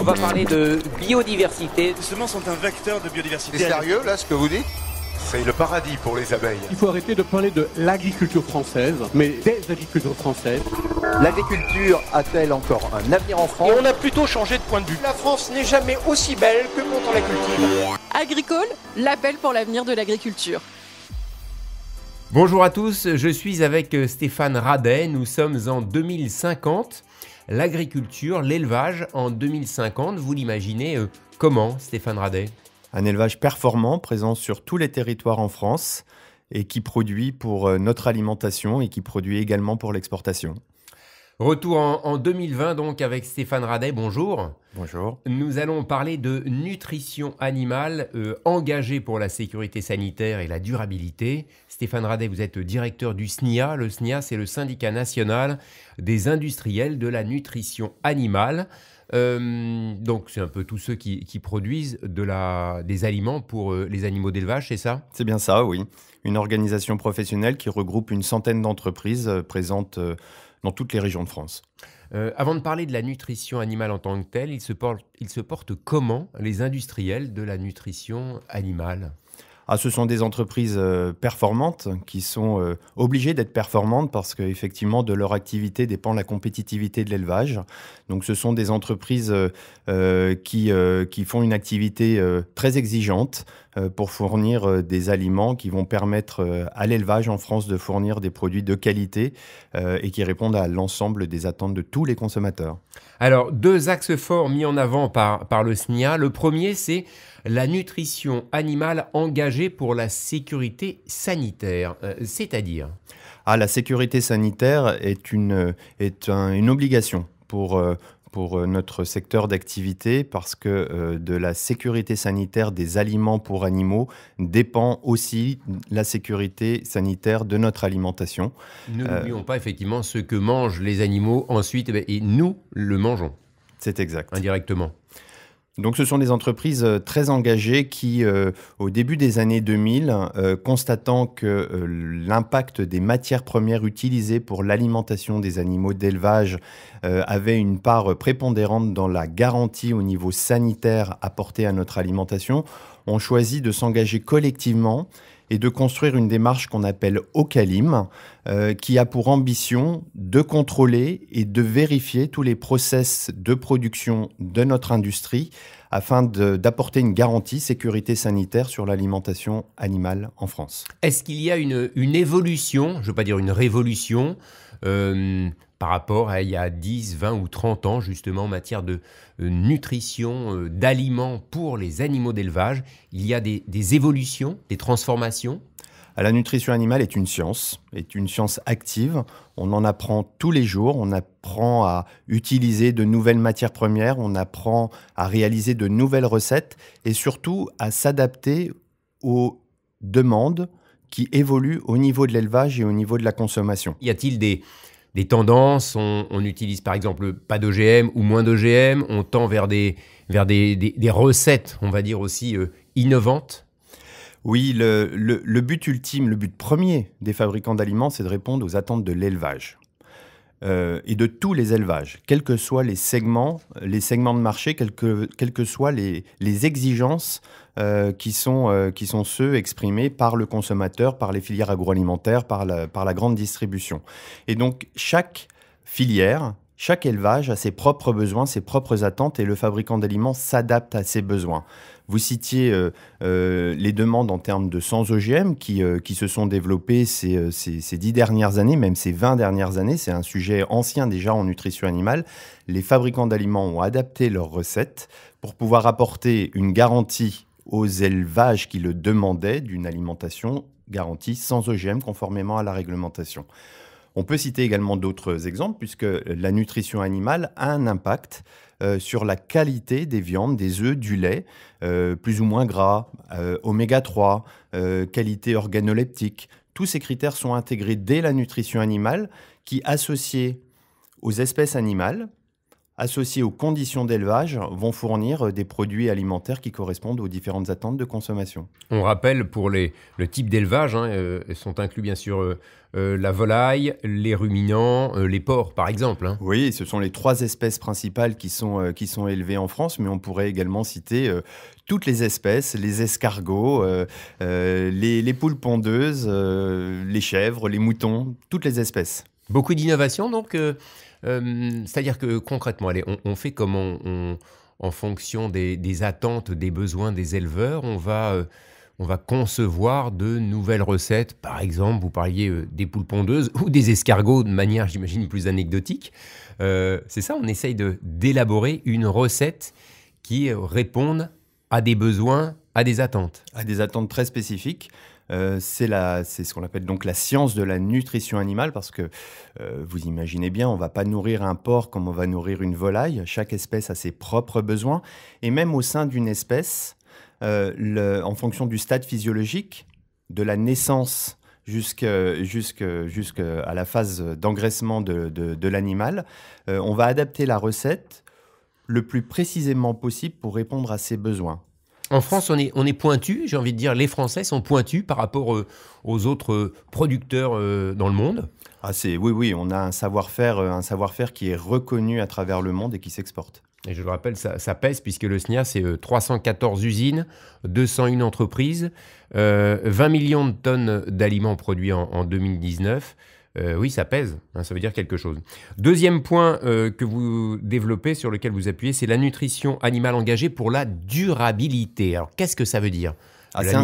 On va parler de biodiversité. Les semences sont un vecteur de biodiversité. C'est sérieux là ce que vous dites ? C'est le paradis pour les abeilles. Il faut arrêter de parler de l'agriculture française, mais des agricultures françaises. L'agriculture a-t-elle encore un avenir en France ? Et on a plutôt changé de point de vue. La France n'est jamais aussi belle que quand on la cultive. Agricole, l'appel pour l'avenir de l'agriculture. Bonjour à tous, je suis avec Stéphane Radet, nous sommes en 2050. L'agriculture, l'élevage en 2050, vous l'imaginez comment, Stéphane Radet ? Un élevage performant, présent sur tous les territoires en France et qui produit pour notre alimentation et qui produit également pour l'exportation. Retour en 2020 donc avec Stéphane Radet, bonjour. Bonjour. Nous allons parler de nutrition animale engagée pour la sécurité sanitaire et la durabilité. Stéphane Radet, vous êtes directeur du SNIA. Le SNIA, c'est le syndicat national des industriels de la nutrition animale. Donc c'est un peu tous ceux qui produisent des aliments pour les animaux d'élevage, c'est ça ? C'est bien ça, oui. Une organisation professionnelle qui regroupe une centaine d'entreprises présentes dans toutes les régions de France. Avant de parler de la nutrition animale en tant que telle, ils se portent comment les industriels de la nutrition animale ? Ce sont des entreprises performantes qui sont obligées d'être performantes parce qu'effectivement, de leur activité dépend la compétitivité de l'élevage. Donc, ce sont des entreprises qui font une activité très exigeante pour fournir des aliments qui vont permettre à l'élevage en France de fournir des produits de qualité et qui répondent à l'ensemble des attentes de tous les consommateurs. Alors, deux axes forts mis en avant par le SNIA. Le premier, c'est la nutrition animale engagée pour la sécurité sanitaire, c'est-à-dire ? La sécurité sanitaire est une obligation pour notre secteur d'activité parce que de la sécurité sanitaire des aliments pour animaux dépend aussi la sécurité sanitaire de notre alimentation. Nous n'oublions pas effectivement ce que mangent les animaux ensuite et nous le mangeons. C'est exact. Indirectement. Donc ce sont des entreprises très engagées qui, au début des années 2000, constatant que l'impact des matières premières utilisées pour l'alimentation des animaux d'élevage avait une part prépondérante dans la garantie au niveau sanitaire apportée à notre alimentation, ont choisi de s'engager collectivement et de construire une démarche qu'on appelle OCALIM, qui a pour ambition de contrôler et de vérifier tous les process de production de notre industrie afin d'apporter une garantie sécurité sanitaire sur l'alimentation animale en France. Est-ce qu'il y a une évolution, je ne veux pas dire une révolution, par rapport à il y a 10, 20 ou 30 ans, justement, en matière de nutrition, d'aliments pour les animaux d'élevage? Il y a des évolutions, des transformations? La nutrition animale est une science active. On en apprend tous les jours, on apprend à utiliser de nouvelles matières premières, on apprend à réaliser de nouvelles recettes et surtout à s'adapter aux demandes qui évoluent au niveau de l'élevage et au niveau de la consommation. Y a-t-il des tendances, on utilise par exemple pas d'OGM ou moins d'OGM, on tend vers des recettes, on va dire aussi innovantes? Oui, le but ultime, le but premier des fabricants d'aliments, c'est de répondre aux attentes de l'élevage. Et de tous les élevages, quels que soient les segments de marché, quelles que soient les exigences qui sont ceux exprimés par le consommateur, par les filières agroalimentaires, par la grande distribution. Et donc, chaque filière, chaque élevage a ses propres besoins, ses propres attentes et le fabricant d'aliments s'adapte à ces besoins. Vous citiez les demandes en termes de sans OGM qui se sont développées ces 10 dernières années, même ces 20 dernières années. C'est un sujet ancien déjà en nutrition animale. Les fabricants d'aliments ont adapté leurs recettes pour pouvoir apporter une garantie aux élevages qui le demandaient d'une alimentation garantie sans OGM conformément à la réglementation. On peut citer également d'autres exemples puisque la nutrition animale a un impact sur la qualité des viandes, des œufs, du lait, plus ou moins gras, oméga 3, qualité organoleptique. Tous ces critères sont intégrés dès la nutrition animale qui, associés aux espèces animales, associés aux conditions d'élevage, vont fournir des produits alimentaires qui correspondent aux différentes attentes de consommation. On rappelle pour le type d'élevage, sont inclus bien sûr la volaille, les ruminants, les porcs par exemple. Hein. Oui, ce sont les 3 espèces principales qui sont élevées en France, mais on pourrait également citer toutes les espèces, les escargots, les poules pondeuses, les chèvres, les moutons, toutes les espèces. Beaucoup d'innovation donc, c'est-à-dire que concrètement, allez, on fait comment en fonction des attentes, des besoins des éleveurs, on va concevoir de nouvelles recettes. Par exemple, vous parliez des poules pondeuses ou des escargots de manière, j'imagine, plus anecdotique. C'est ça, on essaye d'élaborer une recette qui réponde à des besoins, à des attentes. À des attentes très spécifiques. C'est ce qu'on appelle donc la science de la nutrition animale, parce que vous imaginez bien, on ne va pas nourrir un porc comme on va nourrir une volaille. Chaque espèce a ses propres besoins. Et même au sein d'une espèce, en fonction du stade physiologique, de la naissance jusqu'à la phase d'engraissement de l'animal, on va adapter la recette le plus précisément possible pour répondre à ses besoins. En France, on est pointu, j'ai envie de dire, les Français sont pointus par rapport aux autres producteurs dans le monde. Oui, on a un savoir-faire qui est reconnu à travers le monde et qui s'exporte. Et je le rappelle, ça pèse, puisque le SNIA, c'est 314 usines, 201 entreprises, 20 millions de tonnes d'aliments produits en 2019. Oui, ça pèse, ça veut dire quelque chose. Deuxième point que vous développez, sur lequel vous appuyez, c'est la nutrition animale engagée pour la durabilité. Alors, qu'est-ce que ça veut dire ? C'est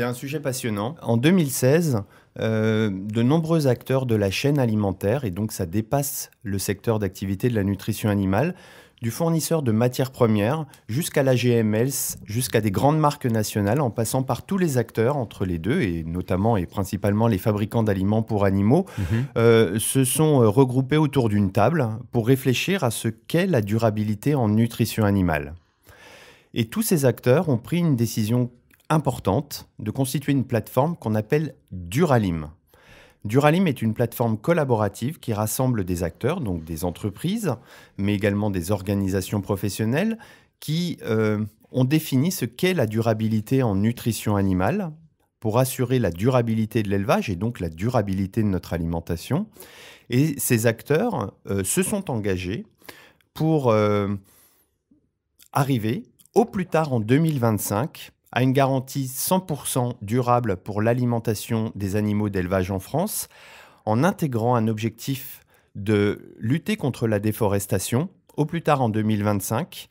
un sujet passionnant. En 2016, de nombreux acteurs de la chaîne alimentaire, et donc ça dépasse le secteur d'activité de la nutrition animale, du fournisseur de matières premières jusqu'à la GML, jusqu'à des grandes marques nationales, en passant par tous les acteurs entre les deux, et notamment et principalement les fabricants d'aliments pour animaux, se sont regroupés autour d'une table pour réfléchir à ce qu'est la durabilité en nutrition animale. Et tous ces acteurs ont pris une décision importante de constituer une plateforme qu'on appelle Duralim. Duralim est une plateforme collaborative qui rassemble des acteurs, donc des entreprises, mais également des organisations professionnelles qui ont défini ce qu'est la durabilité en nutrition animale pour assurer la durabilité de l'élevage et donc la durabilité de notre alimentation. Et ces acteurs se sont engagés pour arriver au plus tard en 2025 à une garantie 100% durable pour l'alimentation des animaux d'élevage en France, en intégrant un objectif de lutter contre la déforestation au plus tard en 2025.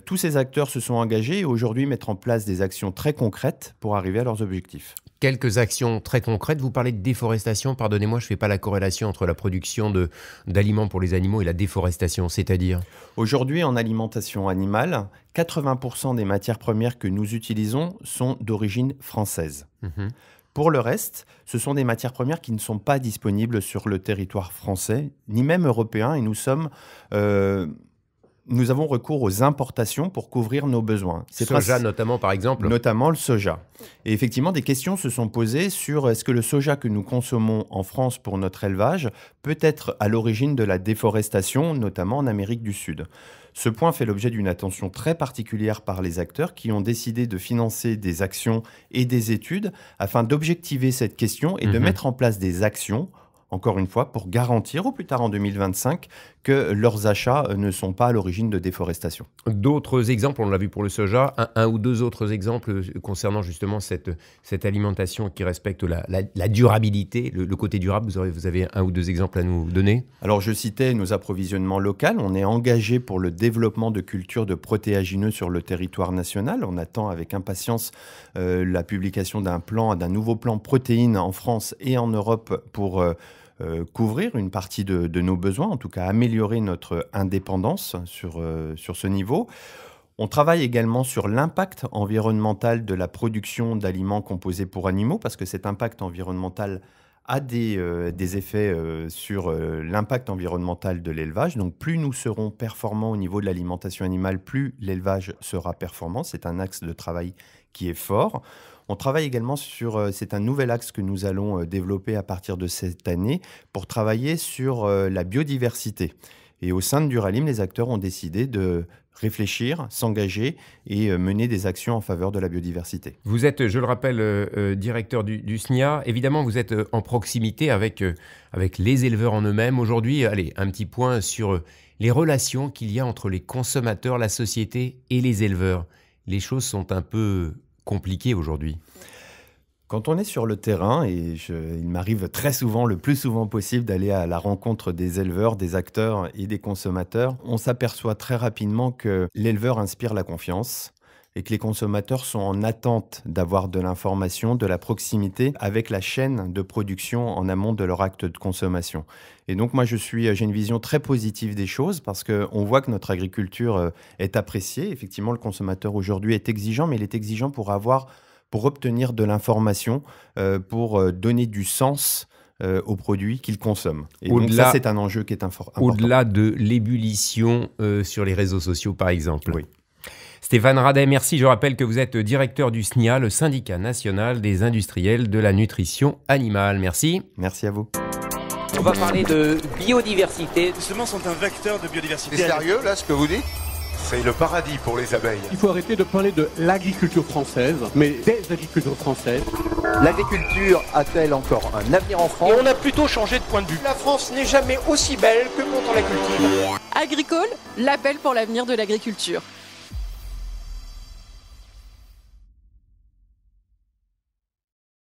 Tous ces acteurs se sont engagés et aujourd'hui mettent en place des actions très concrètes pour arriver à leurs objectifs. Quelques actions très concrètes. Vous parlez de déforestation. Pardonnez-moi, je ne fais pas la corrélation entre la production d'aliments pour les animaux et la déforestation, c'est-à-dire ? Aujourd'hui, en alimentation animale, 80% des matières premières que nous utilisons sont d'origine française. Pour le reste, ce sont des matières premières qui ne sont pas disponibles sur le territoire français, ni même européen, et nous avons recours aux importations pour couvrir nos besoins. Soja notamment, par exemple. Notamment le soja. Et effectivement, des questions se sont posées sur est-ce que le soja que nous consommons en France pour notre élevage peut être à l'origine de la déforestation, notamment en Amérique du Sud. Ce point fait l'objet d'une attention très particulière par les acteurs qui ont décidé de financer des actions et des études afin d'objectiver cette question et de mettre en place des actions, encore une fois, pour garantir au plus tard en 2025 que leurs achats ne sont pas à l'origine de déforestation. D'autres exemples, on l'a vu pour le soja, un ou deux autres exemples concernant justement cette alimentation qui respecte la durabilité, le côté durable. Vous avez un ou deux exemples à nous donner ? Alors je citais nos approvisionnements locaux. On est engagé pour le développement de cultures de protéagineux sur le territoire national. On attend avec impatience la publication d'un nouveau plan protéines en France et en Europe pour couvrir une partie de nos besoins, en tout cas améliorer notre indépendance sur ce niveau. On travaille également sur l'impact environnemental de la production d'aliments composés pour animaux, parce que cet impact environnemental a des effets sur l'impact environnemental de l'élevage. Donc plus nous serons performants au niveau de l'alimentation animale, plus l'élevage sera performant. C'est un axe de travail qui est fort. On travaille également c'est un nouvel axe que nous allons développer à partir de cette année pour travailler sur la biodiversité. Et au sein de Duralim, les acteurs ont décidé de réfléchir, s'engager et mener des actions en faveur de la biodiversité. Vous êtes, je le rappelle, directeur du SNIA. Évidemment, vous êtes en proximité avec les éleveurs en eux-mêmes. Aujourd'hui, allez, un petit point sur les relations qu'il y a entre les consommateurs, la société et les éleveurs. Les choses sont un peu compliquées aujourd'hui. Quand on est sur le terrain, et il m'arrive très souvent, le plus souvent possible, d'aller à la rencontre des éleveurs, des acteurs et des consommateurs, on s'aperçoit très rapidement que l'éleveur inspire la confiance et que les consommateurs sont en attente d'avoir de l'information, de la proximité avec la chaîne de production en amont de leur acte de consommation. Et donc moi, j'ai une vision très positive des choses parce qu'on voit que notre agriculture est appréciée. Effectivement, le consommateur aujourd'hui est exigeant, mais il est exigeant pour obtenir de l'information, pour donner du sens aux produits qu'il consomme. Et donc ça, c'est un enjeu qui est important. Au-delà de l'ébullition sur les réseaux sociaux, par exemple. Oui. Stéphane Radet, merci. Je rappelle que vous êtes directeur du SNIA, le syndicat national des industriels de la nutrition animale. Merci. Merci à vous. On va parler de biodiversité. Les semences sont un vecteur de biodiversité. C'est sérieux là ce que vous dites? C'est le paradis pour les abeilles. Il faut arrêter de parler de l'agriculture française, mais des agricultures françaises. L'agriculture a-t-elle encore un avenir en France? Et on a plutôt changé de point de vue. La France n'est jamais aussi belle que quand on la cultive. Agricole, l'appel pour l'avenir de l'agriculture.